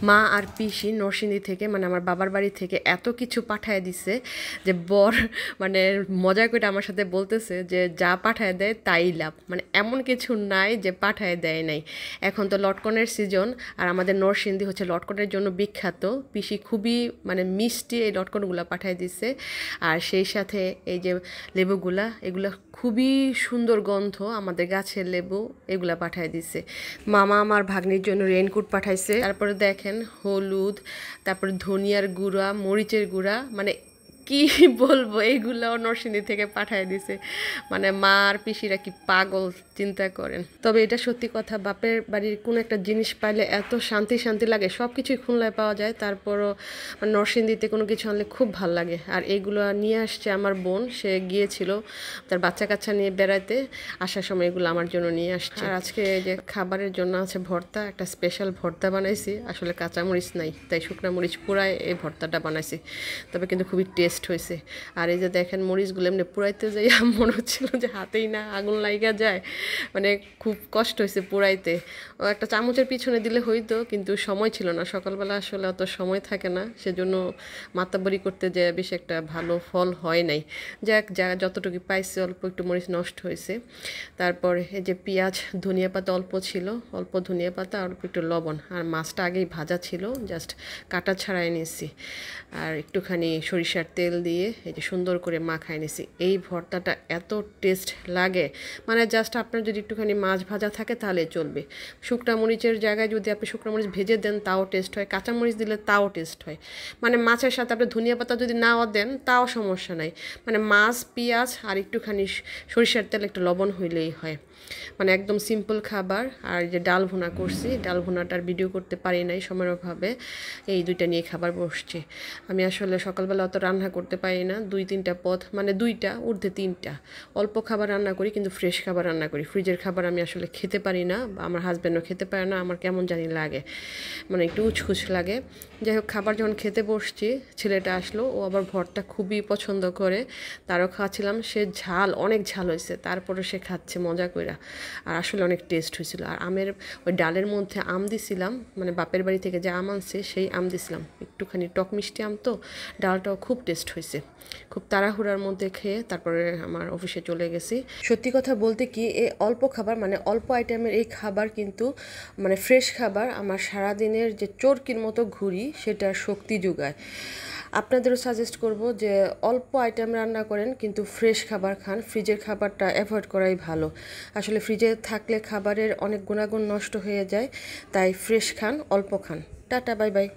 মা আর পিসি নরসিংদী থেকে মানে আমার বাবার বাড়ি থেকে এত কিছু পাঠায় দিছে যে বর মানে মজা করে আমার সাথে বলতেছে যে যা পাঠায় দেয় তাই লাভ, মানে এমন কিছু নাই যে পাঠায় দেয় নাই। এখন তো লটকনের সিজন আর আমাদের নরসিংদী হচ্ছে লটকনের জন্য বিখ্যাত। পিসি খুবই মানে মিষ্টি এই লটকনগুলো পাঠায় দিছে, আর সেই সাথে এই যে লেবুগুলা এগুলো খুবই সুন্দর গন্ধ, আমাদের গাছের লেবু, এগুলা পাঠায় দিছে। মামা আমার ভাগ্নির জন্য রেইনকোট পাঠাইছে। তারপরে দেখেন হলুদ, তারপরে ধনিয়ার গুঁড়া, মরিচের গুঁড়া, মানে কি বলবো, এইগুলাও নরসিংদী থেকে পাঠায় দিছে। মানে মা আর পিসিরা কি পাগল চিন্তা করেন। তবে এটা সত্যি কথা, বাপের বাড়ির কোনো একটা জিনিস পাইলে এত শান্তি শান্তি লাগে। সব কিছুই খুলনায় পাওয়া যায়, তারপরও মানে নরসিংদীতে কোনো কিছু আনলে খুব ভাল লাগে। আর এইগুলো নিয়ে আসছে আমার বোন, সে গিয়েছিল তার বাচ্চা কাচ্চা নিয়ে বেড়াতে, আসার সময় এগুলো আমার জন্য নিয়ে আসছে। আর আজকে যে খাবারের জন্য আছে ভর্তা, একটা স্পেশাল ভর্তা বানাইছি। আসলে কাঁচামরিচ নাই, তাই শুকনা মরিচ পুরাই এই ভর্তাটা বানাইছি, তবে কিন্তু খুবই টেস্ট হয়েছে। আর এই যে দেখেন মরিচগুলো এমনি পুরাইতে যাই মনে হচ্ছিল যে হাতেই না আগুন লাগা যায়, মানে খুব কষ্ট হয়েছে পুরাইতে। ও একটা চামচের পিছনে দিলে হইতো, কিন্তু সময় ছিল না, সকালবেলা আসলে অত সময় থাকে না, সেজন্য মাতাবরি করতে যে বেশি একটা ভালো ফল হয় নাই। যাক, যা যতটুকু পাইছে অল্প একটু মরিচ নষ্ট হয়েছে। তারপর এই যে পেঁয়াজ, ধনিয়া পাতা অল্প ছিল, অল্প ধনিয়া পাতা, অল্প একটু লবণ, আর মাছটা আগেই ভাজা ছিল, জাস্ট কাটা ছাড়াই নিয়েছি। আর একটুখানি সরিষার তেল দিয়ে এই যে সুন্দর করে মাখায় নিয়েছি। এই ভর্তাটা এত টেস্ট লাগে, মানে জাস্ট আপনার যদি একটুখানি মাছ ভাজা থাকে তাহলে চলবে। শুকনা মরিচের জায়গায় যদি আপনি শুকনো মরিচ ভেজে দেন তাও টেস্ট হয়, কাঁচা মরিচ দিলে তাও টেস্ট হয়। মানে মাছের সাথে আপনি ধনিয়া পাতা যদি নাও দেন তাও সমস্যা নাই, মানে মাছ, পেঁয়াজ আর একটুখানি সরিষার তেল, একটু লবণ হইলেই হয়। মানে একদম সিম্পল খাবার। আর যে ডাল ভুনা করছি, ডাল ভুনাটার ভিডিও করতে পারি নাই সময়ের অভাবে, এই দুইটা নিয়ে খাবার বসছে। আমি আসলে সকালবেলা অত রান্না করতে পারি না, 2-3টা পদ, মানে 2টা ঊর্ধ্বে 3টা, অল্প খাবার রান্না করি, কিন্তু ফ্রেশ খাবার রান্না করি। ফ্রিজের খাবার আমি আসলে খেতে পারি না, বা আমার হাজব্যান্ডও খেতে পারে না, আমার কেমন জানি লাগে, মানে একটু উছখুছ লাগে। যাই হোক, খাবার যখন খেতে বসছি, ছেলেটা আসলো, ও আবার ভর্তা খুবই পছন্দ করে, তারও খাওয়াচ্ছিলাম। সে ঝাল, অনেক ঝাল হয়েছে, তারপরে সে খাচ্ছে মজা কইরা। আর আসলে অনেক টেস্ট হয়েছিল। আর আমের ওই ডালের মধ্যে আম দিছিলাম, মানে বাপের বাড়ি থেকে যে আম আনছে সেই আম দিছিলাম, একটুখানি টক মিষ্টি আম, তো ডালটাও খুব টেস্ট হয়েছে। খুব তাড়াহুড়ার মধ্যে খেয়ে তারপরে আমার অফিসে চলে গেছি। সত্যি কথা বলতে কি, এই অল্প খাবার, মানে অল্প আইটেমের এই খাবার কিন্তু মানে ফ্রেশ খাবার আমার সারাদিনের যে চরকির মতো ঘুরি সেটা শক্তি যোগায়। আপনাদেরও সাজেস্ট করব যে অল্প আইটেম রান্না করেন, কিন্তু ফ্রেশ খাবার খান। ফ্রিজের খাবারটা অ্যাভয়েড করাই ভালো। আসলে ফ্রিজে থাকলে খাবারের অনেক গুণাগুণ নষ্ট হয়ে যায়, তাই ফ্রেশ খান, অল্প খান। Tata, bye bye.